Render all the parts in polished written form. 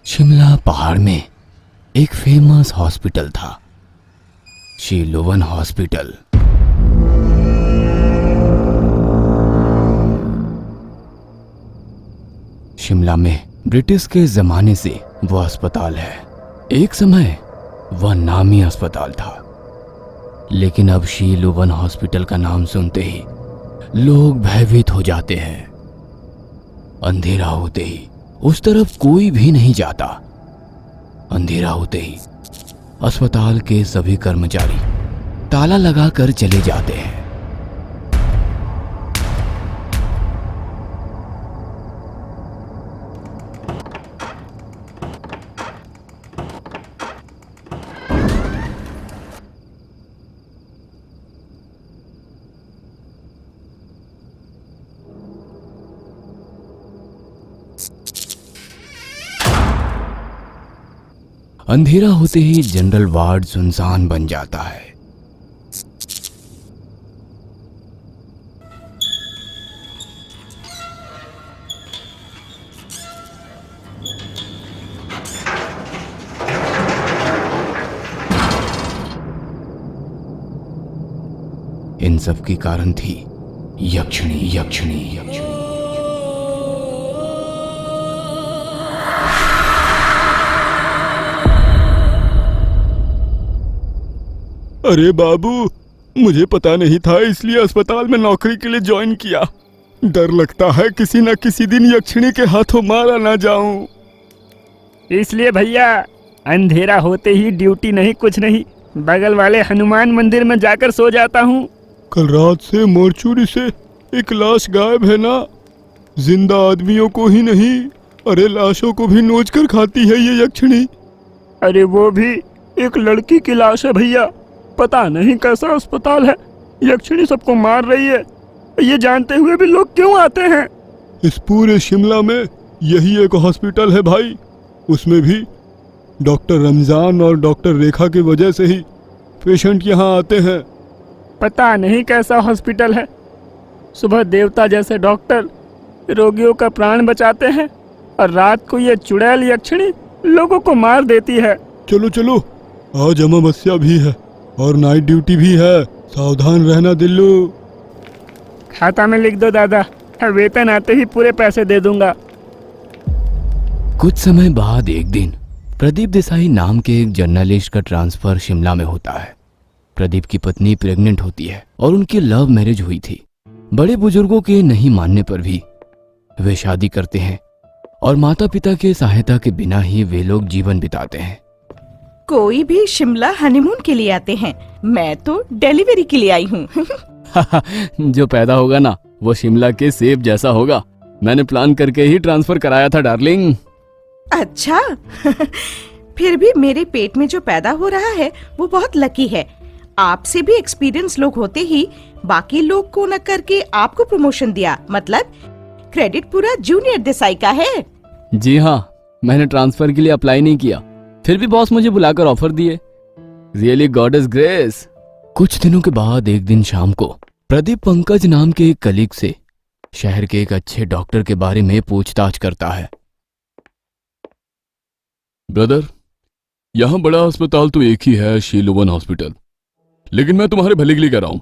शिमला पहाड़ में एक फेमस हॉस्पिटल था, शीलोवन हॉस्पिटल। शिमला में ब्रिटिश के जमाने से वह अस्पताल है। एक समय वह नामी अस्पताल था, लेकिन अब शीलोवन हॉस्पिटल का नाम सुनते ही लोग भयभीत हो जाते हैं। अंधेरा होते ही उस तरफ कोई भी नहीं जाता। अंधेरा होते ही अस्पताल के सभी कर्मचारी ताला लगाकर चले जाते हैं। अंधेरा होते ही जनरल वार्ड सुनसान बन जाता है। इन सब की कारण थी यक्षिणी। अरे बाबू, मुझे पता नहीं था, इसलिए अस्पताल में नौकरी के लिए ज्वाइन किया। डर लगता है किसी न किसी दिन यक्षिणी के हाथों मारा ना जाऊं। इसलिए भैया अंधेरा होते ही ड्यूटी नहीं कुछ नहीं, बगल वाले हनुमान मंदिर में जाकर सो जाता हूँ। कल रात से मोर्चुरी से एक लाश गायब है ना। जिंदा आदमियों को ही नहीं, अरे लाशों को भी नोच कर खाती है ये यक्षिणी। अरे वो भी एक लड़की की लाश है भैया। पता नहीं कैसा अस्पताल है, यक्षिणी सबको मार रही है। ये जानते हुए भी लोग क्यों आते हैं? इस पूरे शिमला में यही एक हॉस्पिटल है भाई। उसमें भी डॉक्टर रमजान और डॉक्टर रेखा की वजह से ही पेशेंट यहाँ आते हैं। पता नहीं कैसा हॉस्पिटल है। सुबह देवता जैसे डॉक्टर रोगियों का प्राण बचाते हैं और रात को ये चुड़ैल यक्षिणी लोगों को मार देती है। चलो चलो, आज अमावस्या भी है और नाइट ड्यूटी भी है, सावधान रहना दिल्लू। खाता में लिख दो दादा, वेतन आते ही पूरे पैसे दे दूंगा। कुछ समय बाद एक दिन प्रदीप देसाई नाम के एक जर्नलिस्ट का ट्रांसफर शिमला में होता है। प्रदीप की पत्नी प्रेग्नेंट होती है और उनकी लव मैरिज हुई थी। बड़े बुजुर्गों के नहीं मानने पर भी वे शादी करते हैं और माता पिता के सहायता के बिना ही वे लोग जीवन बिताते हैं। कोई भी शिमला हनीमून के लिए आते हैं, मैं तो डिलीवरी के लिए आई हूँ। जो पैदा होगा ना वो शिमला के सेब जैसा होगा। मैंने प्लान करके ही ट्रांसफर कराया था डार्लिंग। अच्छा फिर भी मेरे पेट में जो पैदा हो रहा है वो बहुत लकी है। आपसे भी एक्सपीरियंस लोग होते ही बाकी लोग को न करके आपको प्रमोशन दिया, मतलब क्रेडिट पूरा जूनियर देसाई का है। जी हाँ, मैंने ट्रांसफर के लिए अप्लाई नहीं किया, फिर भी बॉस मुझे बुलाकर ऑफर दिए। Really God is grace. कुछ दिनों के बाद एक दिन शाम को प्रदीप पंकज नाम के एक कलीग से शहर के एक अच्छे डॉक्टर के बारे में पूछताछ करता है। ब्रदर, यहाँ बड़ा अस्पताल तो एक ही है, शीलोवन हॉस्पिटल, लेकिन मैं तुम्हारे भले के लिए कह रहा हूँ,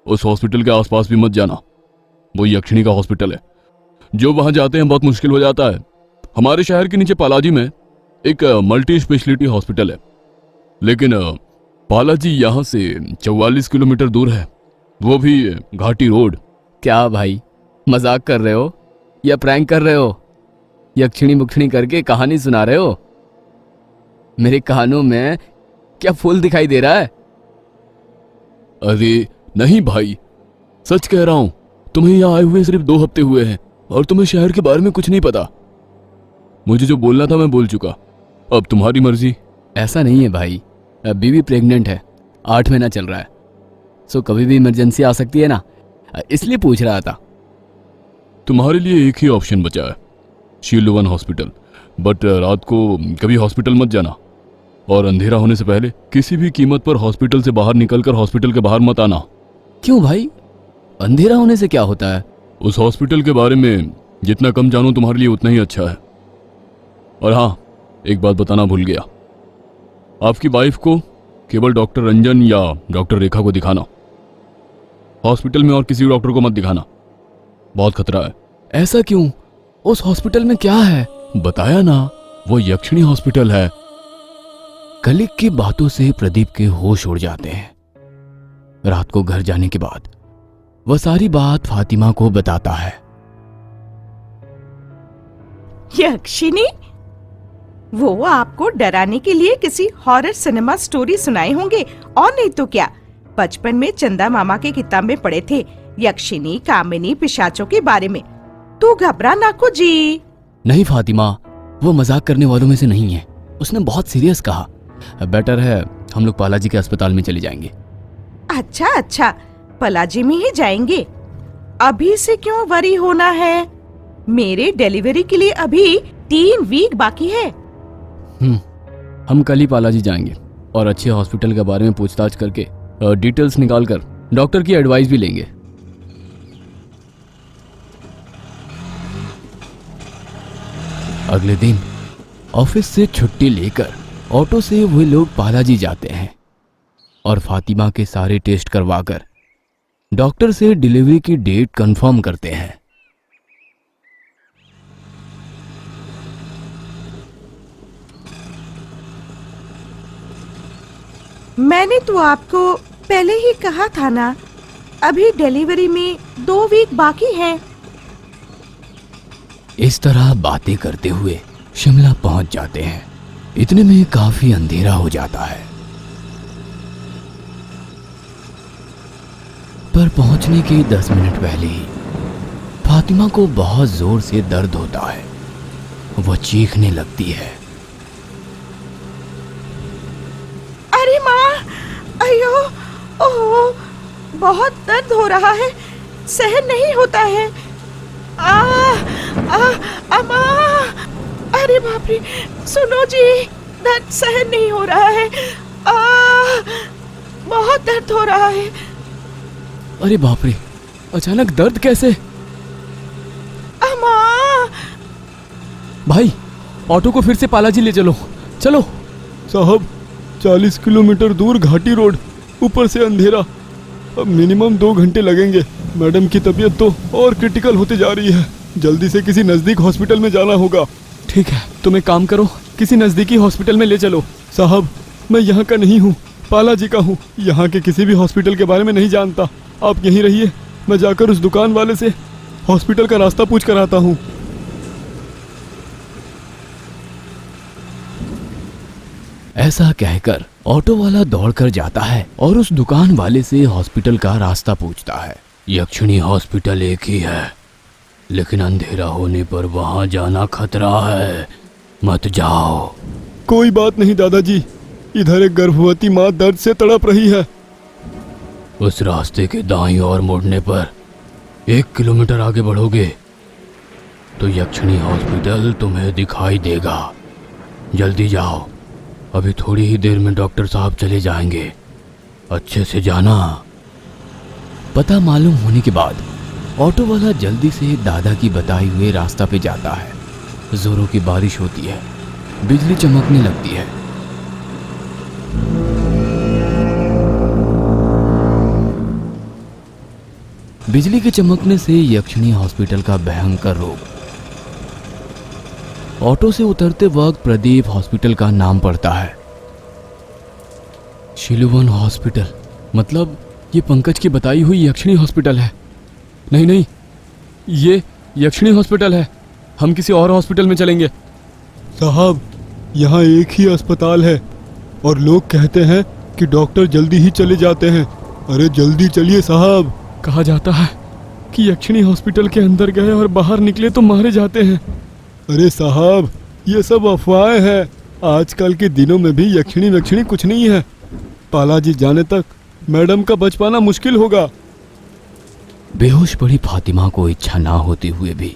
उस हॉस्पिटल के आसपास भी मत जाना। वो यक्षिणी का हॉस्पिटल है, जो वहां जाते हैं बहुत मुश्किल हो जाता है। हमारे शहर के नीचे पालाजी में एक मल्टी स्पेशलिटी हॉस्पिटल है, लेकिन पालाजी यहाँ से 44 किलोमीटर दूर है, वो भी घाटी रोड। क्या भाई मजाक कर रहे हो या प्रैंक कर रहे हो? यक्षिणी मुक्षिणी करके कहानी सुना रहे हो? मेरे कानों में क्या फूल दिखाई दे रहा है? अरे नहीं भाई, सच कह रहा हूं। तुम्हें यहाँ आए हुए सिर्फ 2 हफ्ते हुए हैं और तुम्हें शहर के बारे में कुछ नहीं पता। मुझे जो बोलना था मैं बोल चुका, अब तुम्हारी मर्जी। ऐसा नहीं है भाई, अभी भी प्रेग्नेंट है, 8 महीना चल रहा है, सो कभी भी इमरजेंसी आ सकती है ना, इसलिए पूछ रहा था। तुम्हारे लिए एक ही ऑप्शन बचा है, शीलोवन हॉस्पिटल। बट रात को कभी हॉस्पिटल मत जाना और अंधेरा होने से पहले किसी भी कीमत पर हॉस्पिटल से बाहर निकलकर हॉस्पिटल के बाहर मत आना। क्यों भाई, अंधेरा होने से क्या होता है? उस हॉस्पिटल के बारे में जितना कम जानो तुम्हारे लिए उतना ही अच्छा है। और हाँ, एक बात बताना भूल गया, आपकी वाइफ को केवल डॉक्टर रंजन या डॉक्टर रेखा को दिखाना, हॉस्पिटल में और किसी डॉक्टर को मत दिखाना, बहुत खतरा है। ऐसा क्यों? उस हॉस्पिटल में क्या है? बताया ना, वो यक्षिणी हॉस्पिटल है। कलिक की बातों से प्रदीप के होश उड़ जाते हैं। रात को घर जाने के बाद वह सारी बात फातिमा को बताता है। यक्षिणी? वो आपको डराने के लिए किसी हॉरर सिनेमा स्टोरी सुनाए होंगे, और नहीं तो क्या। बचपन में चंदा मामा के किताब में पढ़े थे यक्षिणी, कामिनी, पिशाचों के बारे में। तू घबरा ना को जी। नहीं फातिमा, वो मजाक करने वालों में से नहीं है। उसने बहुत सीरियस कहा। बेटर है हम लोग पालाजी के अस्पताल में चले जाएंगे। अच्छा अच्छा, पलाजी में ही जाएंगे। अभी से क्यों वरी होना है? मेरे डिलीवरी के लिए अभी 3 वीक बाकी है। हम कल ही पालाजी जाएंगे और अच्छे हॉस्पिटल के बारे में पूछताछ करके डिटेल्स निकाल कर डॉक्टर की एडवाइस भी लेंगे। अगले दिन ऑफिस से छुट्टी लेकर ऑटो से वे लोग पालाजी जाते हैं और फातिमा के सारे टेस्ट करवाकर डॉक्टर से डिलीवरी की डेट कंफर्म करते हैं। मैंने तो आपको पहले ही कहा था ना, अभी डिलीवरी में 2 वीक बाकी है। इस तरह बातें करते हुए शिमला पहुंच जाते हैं। इतने में काफी अंधेरा हो जाता है, पर पहुंचने के 10 मिनट पहले ही फातिमा को बहुत जोर से दर्द होता है। वह चीखने लगती है। अरे माँ, अयो, ओह, बहुत दर्द हो रहा है, सहन नहीं होता है। अम्मा, अरे बाप रे, सुनो जी, दर्द सहन नहीं हो रहा है। बहुत दर्द हो रहा है। अरे बाप रे, अचानक दर्द कैसे? अम्मा, भाई, ऑटो को फिर से पालाजी ले चलो। चलो साहब, 40 किलोमीटर दूर घाटी रोड, ऊपर से अंधेरा, अब मिनिमम 2 घंटे लगेंगे। मैडम की तबीयत तो और क्रिटिकल होती जा रही है, जल्दी से किसी नजदीक हॉस्पिटल में जाना होगा। ठीक है, तुम एक काम करो, किसी नजदीकी हॉस्पिटल में ले चलो। साहब, मैं यहाँ का नहीं हूँ, पालाजी का हूँ। यहाँ के किसी भी हॉस्पिटल के बारे में नहीं जानता। आप यहीं रहिए, मैं जाकर उस दुकान वाले से हॉस्पिटल का रास्ता पूछ कर आता हूँ। ऐसा कहकर ऑटो वाला दौड़कर जाता है और उस दुकान वाले से हॉस्पिटल का रास्ता पूछता है। यक्षिणी हॉस्पिटल एक ही है, लेकिन अंधेरा होने पर वहां जाना खतरा है, मत जाओ। कोई बात नहीं दादाजी, इधर एक गर्भवती माँ दर्द से तड़प रही है। उस रास्ते के दाईं ओर मुड़ने पर 1 किलोमीटर आगे बढ़ोगे तो यक्षिणी हॉस्पिटल तुम्हें दिखाई देगा। जल्दी जाओ, अभी थोड़ी ही देर में डॉक्टर साहब चले जाएंगे, अच्छे से जाना। पता मालूम होने के बाद ऑटो वाला जल्दी से दादा की बताई हुए रास्ता पे जाता है। जोरों की बारिश होती है, बिजली चमकने लगती है। बिजली के चमकने से यक्षिणी हॉस्पिटल का भयंकर रूप। ऑटो से उतरते वक्त प्रदीप हॉस्पिटल का नाम पड़ता है। शिलुवन हॉस्पिटल, मतलब ये पंकज की बताई हुई यक्षिणी हॉस्पिटल है। नहीं नहीं, ये यक्षिणी हॉस्पिटल है। हम किसी और हॉस्पिटल में चलेंगे। साहब, यहाँ एक ही अस्पताल है और लोग कहते हैं कि डॉक्टर जल्दी ही चले जाते हैं। अरे जल्दी चलिए साहब। कहा जाता है कि यक्षिणी हॉस्पिटल के अंदर गए और बाहर निकले तो मारे जाते हैं। अरे साहब, ये सब अफवाहें हैं। आजकल के दिनों में भी यक्षिणी कुछ नहीं है। पालाजी जाने तक मैडम का बच पाना मुश्किल होगा। बेहोश पड़ी फातिमा को इच्छा ना होते हुए भी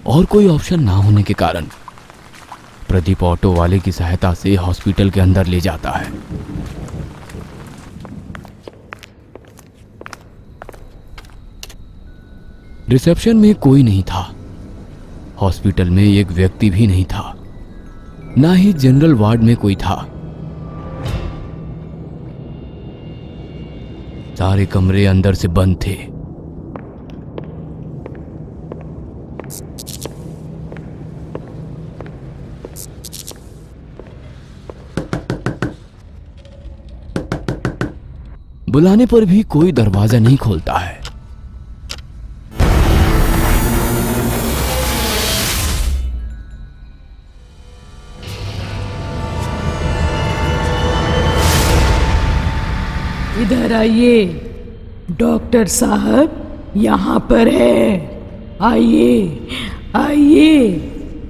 और कोई ऑप्शन ना होने के कारण प्रदीप ऑटो वाले की सहायता से हॉस्पिटल के अंदर ले जाता है। रिसेप्शन में कोई नहीं था। हॉस्पिटल में एक व्यक्ति भी नहीं था। ना ही जनरल वार्ड में कोई था। सारे कमरे अंदर से बंद थे। बुलाने पर भी कोई दरवाजा नहीं खोलता है। इधर आइए, डॉक्टर साहब यहाँ पर है, आइए आइए।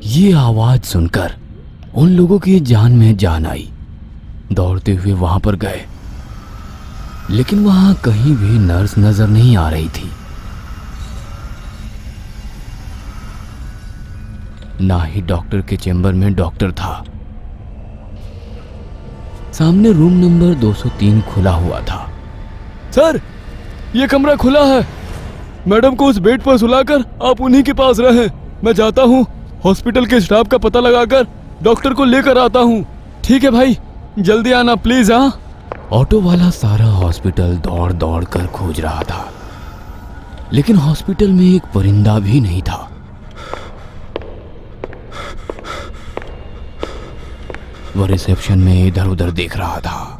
ये आवाज सुनकर उन लोगों की जान में जान आई। दौड़ते हुए वहां पर गए, लेकिन वहां कहीं भी नर्स नजर नहीं आ रही थी, ना ही डॉक्टर के चेंबर में डॉक्टर था। सामने रूम नंबर 203 खुला हुआ था। सर, ये कमरा खुला है। मैडम को उस बेड पर सुलाकर आप उन्हीं के पास रहें। मैं जाता हूँ, हॉस्पिटल के स्टाफ का पता लगाकर डॉक्टर को लेकर आता हूँ। ठीक है भाई, जल्दी आना प्लीज। हाँ। ऑटो वाला सारा हॉस्पिटल दौड़ दौड़ कर खोज रहा था, लेकिन हॉस्पिटल में एक परिंदा भी नहीं था। वह रिसेप्शन में इधर उधर देख रहा था।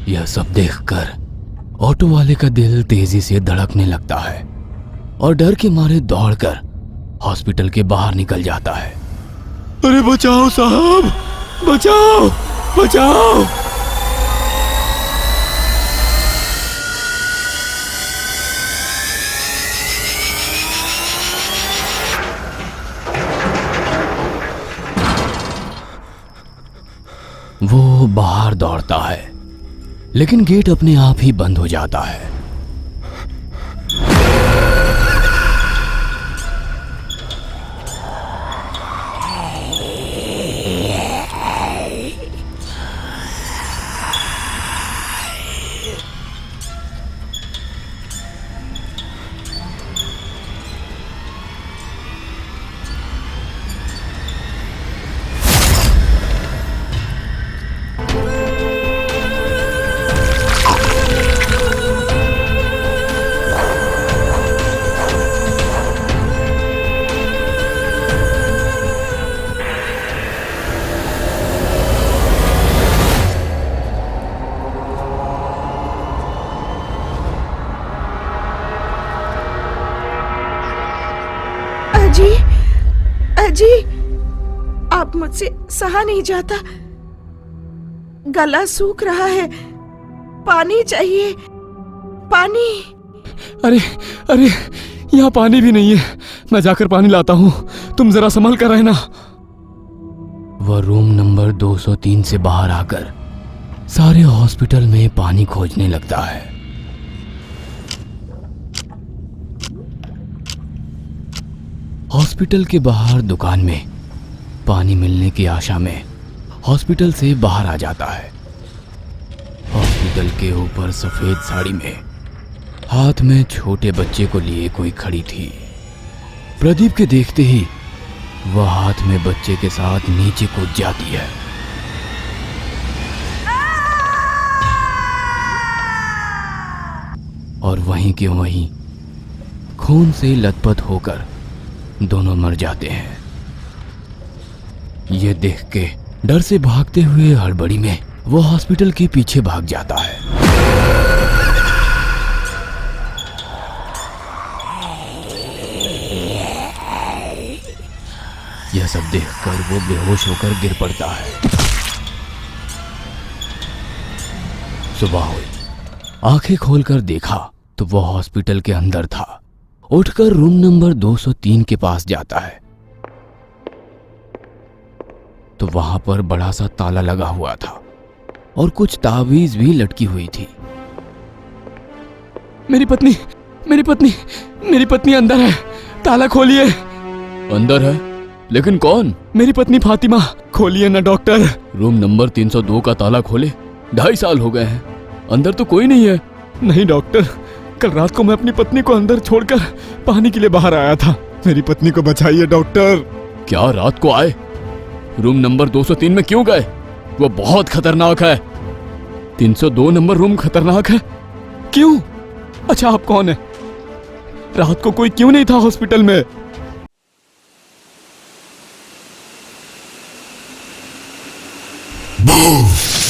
यह सब देखकर ऑटो वाले का दिल तेजी से धड़कने लगता है और डर के मारे दौड़कर हॉस्पिटल के बाहर निकल जाता है। अरे बचाओ साहब, बचाओ बचाओ। वो बाहर दौड़ता है, लेकिन गेट अपने आप ही बंद हो जाता है। अजी, आप मुझसे सहा नहीं जाता। गला सूख रहा है, पानी चाहिए, पानी। अरे अरे, यहाँ पानी भी नहीं है। मैं जाकर पानी लाता हूँ, तुम जरा संभल कर रहना। वह रूम नंबर 203 से बाहर आकर सारे हॉस्पिटल में पानी खोजने लगता है। हॉस्पिटल के बाहर दुकान में पानी मिलने की आशा में हॉस्पिटल से बाहर आ जाता है। हॉस्पिटल के ऊपर सफेद साड़ी में हाथ में छोटे बच्चे को लिए कोई खड़ी थी। प्रदीप के देखते ही वह हाथ में बच्चे के साथ नीचे कूद जाती है। और वहीं के वहीं खून से लथपथ होकर दोनों मर जाते हैं। ये देख के डर से भागते हुए हड़बड़ी में वो हॉस्पिटल के पीछे भाग जाता है। यह सब देखकर वो बेहोश होकर गिर पड़ता है। सुबह हुई, आंखें खोलकर देखा तो वो हॉस्पिटल के अंदर था। उठकर रूम नंबर 203 के पास जाता है तो वहां पर बड़ा सा ताला लगा हुआ था और कुछ तावीज भी लटकी हुई थी। मेरी पत्नी मेरी पत्नी मेरी पत्नी अंदर है, ताला खोलिए। अंदर है? लेकिन कौन? मेरी पत्नी फातिमा, खोलिए ना डॉक्टर। रूम नंबर 302 का ताला खोले? 2.5 साल हो गए हैं, अंदर तो कोई नहीं है। नहीं डॉक्टर, कल रात को मैं अपनी पत्नी को अंदर छोड़कर पानी के लिए बाहर आया था। मेरी पत्नी को बचाइए डॉक्टर। क्या रात को आए? रूम नंबर 203 में क्यों गए? वो बहुत खतरनाक है। 302 नंबर रूम खतरनाक है? क्यों? अच्छा, आप कौन है? रात को कोई क्यों नहीं था हॉस्पिटल में? Move!